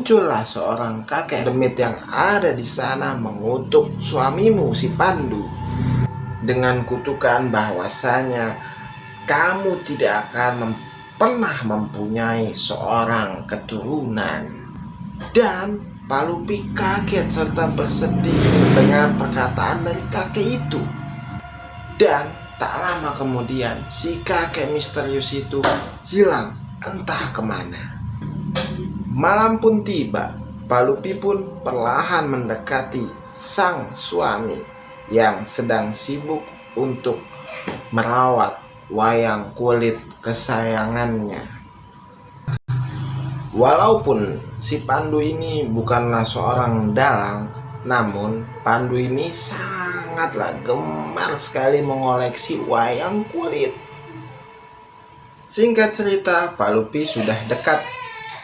muncullah seorang kakek demit yang ada di sana mengutuk suamimu si Pandu dengan kutukan bahwasanya kamu tidak akan pernah mempunyai seorang keturunan. Dan Palupi kaget serta bersedih mendengar perkataan dari kakek itu. Dan tak lama kemudian si kakek misterius itu hilang entah kemana. Malam pun tiba. Palupi pun perlahan mendekati sang suami yang sedang sibuk untuk merawat wayang kulit kesayangannya. Walaupun si Pandu ini bukanlah seorang dalang, namun Pandu ini sangatlah gemar sekali mengoleksi wayang kulit. Singkat cerita, Palupi sudah dekat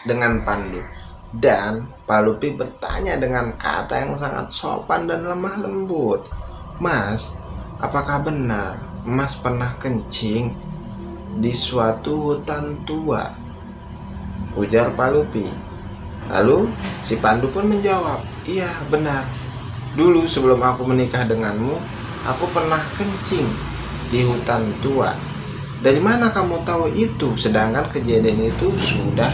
dengan Pandu, dan Palupi bertanya dengan kata yang sangat sopan dan lemah lembut, "Mas, apakah benar Mas pernah kencing di suatu hutan tua?" Ujar Palupi. Lalu si Pandu pun menjawab, "Iya benar, dulu sebelum aku menikah denganmu, aku pernah kencing di hutan tua." "Dari mana kamu tahu itu? Sedangkan kejadian itu sudah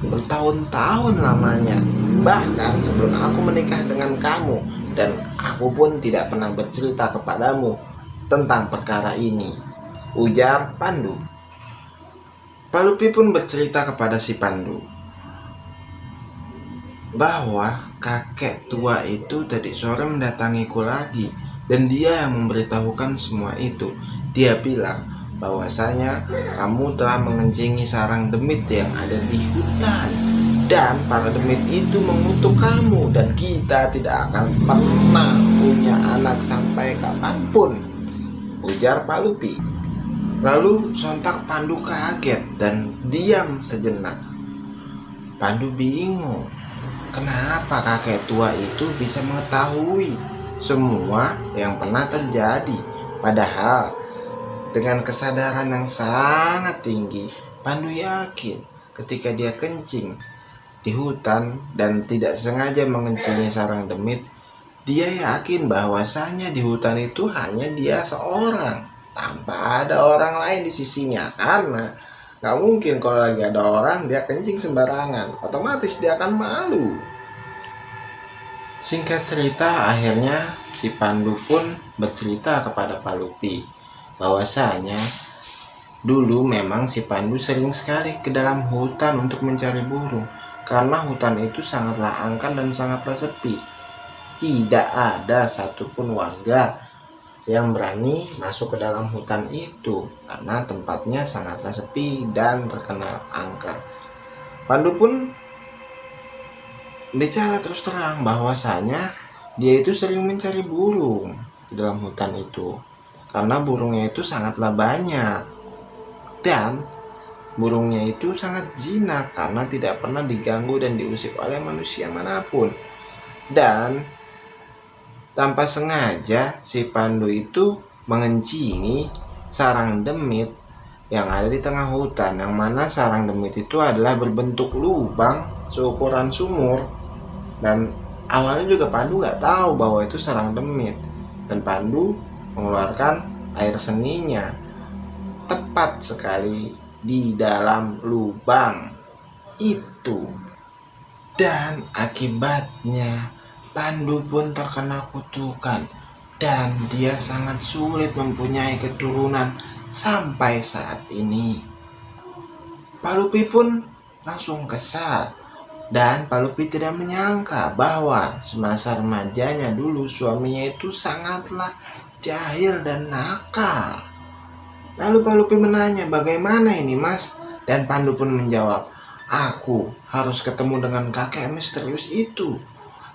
bertahun-tahun lamanya, bahkan sebelum aku menikah dengan kamu, dan aku pun tidak pernah bercerita kepadamu tentang perkara ini," ujar Pandu. Palupi pun bercerita kepada si Pandu bahwa kakek tua itu tadi sore mendatangiku lagi, dan dia yang memberitahukan semua itu. Dia bilang bahwasanya kamu telah mengencingi sarang demit yang ada di hutan, dan para demit itu mengutuk kamu, dan kita tidak akan pernah punya anak sampai kapanpun, ujar Palupi. Lalu sontak Pandu kaget dan diam sejenak. Pandu bingung, kenapa kakek tua itu bisa mengetahui semua yang pernah terjadi. Padahal dengan kesadaran yang sangat tinggi, Pandu yakin ketika dia kencing di hutan dan tidak sengaja mengencingi sarang demit, dia yakin bahwasanya di hutan itu hanya dia seorang, tanpa ada orang lain di sisinya. Karena gak mungkin kalau lagi ada orang dia kencing sembarangan, otomatis dia akan malu. Singkat cerita, akhirnya si Pandu pun bercerita kepada Palupi bahwasanya dulu memang si Pandu sering sekali ke dalam hutan untuk mencari burung, karena hutan itu sangatlah angker dan sangatlah sepi. Tidak ada satupun warga yang berani masuk ke dalam hutan itu karena tempatnya sangatlah sepi dan terkenal angker. Pandu pun bicara terus terang bahwasanya dia itu sering mencari burung di dalam hutan itu karena burungnya itu sangatlah banyak, dan burungnya itu sangat jinak karena tidak pernah diganggu dan diusik oleh manusia manapun. Dan tanpa sengaja si Pandu itu mengencingi sarang demit yang ada di tengah hutan, yang mana sarang demit itu adalah berbentuk lubang seukuran sumur. Dan awalnya juga Pandu nggak tahu bahwa itu sarang demit, dan Pandu mengeluarkan air seninya tepat sekali di dalam lubang itu, dan akibatnya Pandu pun terkena kutukan dan dia sangat sulit mempunyai keturunan sampai saat ini. Palupi pun langsung kesal, dan Palupi tidak menyangka bahwa semasa remajanya dulu suaminya itu sangatlah jahil dan nakal. Lalu Palupi menanya, "Bagaimana ini Mas?" Dan Pandu pun menjawab, "Aku harus ketemu dengan kakek misterius itu,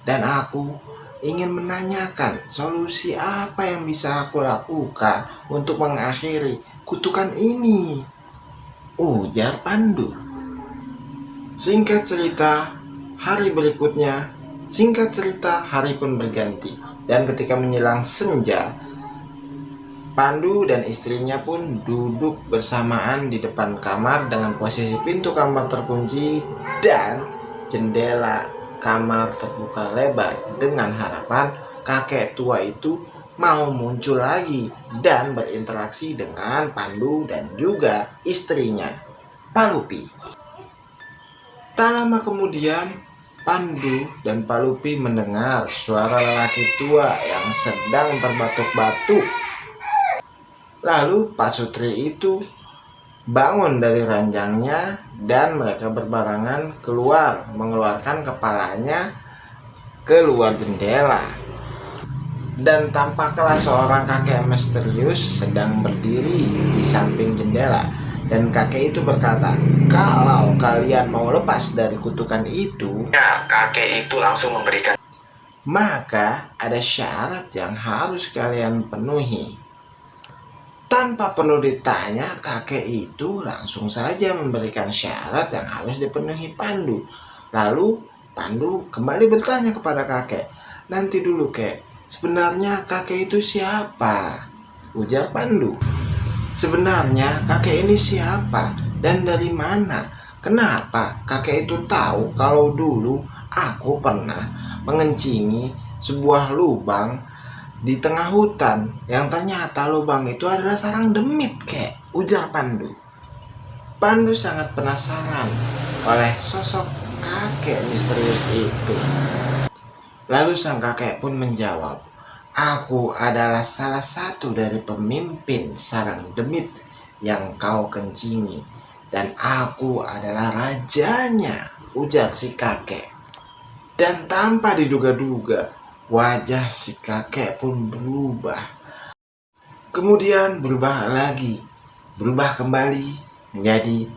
dan aku ingin menanyakan solusi apa yang bisa aku lakukan untuk mengakhiri kutukan ini," ujar Pandu. Singkat cerita, hari pun berganti, dan ketika menjelang senja, Pandu dan istrinya pun duduk bersamaan di depan kamar dengan posisi pintu kamar terkunci dan jendela kamar terbuka lebar dengan harapan kakek tua itu mau muncul lagi dan berinteraksi dengan Pandu dan juga istrinya, Palupi. Tak lama kemudian, Pandu dan Palupi mendengar suara lelaki tua yang sedang terbatuk-batuk. Lalu Pak Sutri itu bangun dari ranjangnya dan mereka berbarengan keluar, mengeluarkan kepalanya keluar jendela. Dan tampaklah seorang kakek misterius sedang berdiri di samping jendela. Dan kakek itu berkata, kalau kalian mau lepas dari kutukan itu, ya, kakek itu langsung memberikan. Maka ada syarat yang harus kalian penuhi. Tanpa perlu ditanya, kakek itu langsung saja memberikan syarat yang harus dipenuhi Pandu. Lalu Pandu kembali bertanya kepada kakek, nanti dulu kek, sebenarnya kakek itu siapa? Ujar Pandu. Sebenarnya kakek ini siapa dan dari mana? Kenapa kakek itu tahu kalau dulu aku pernah mengencingi sebuah lubang di tengah hutan yang ternyata lubang itu adalah sarang demit, kek, ujar Pandu. Pandu sangat penasaran oleh sosok kakek misterius itu. Lalu sang kakek pun menjawab, aku adalah salah satu dari pemimpin sarang demit yang kau kencingi, dan aku adalah rajanya, ujar si kakek. Dan tanpa diduga-duga, wajah si kakek pun berubah. Kemudian berubah lagi, berubah kembali menjadi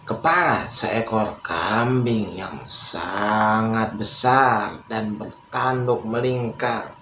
kepala seekor kambing yang sangat besar dan bertanduk melingkar.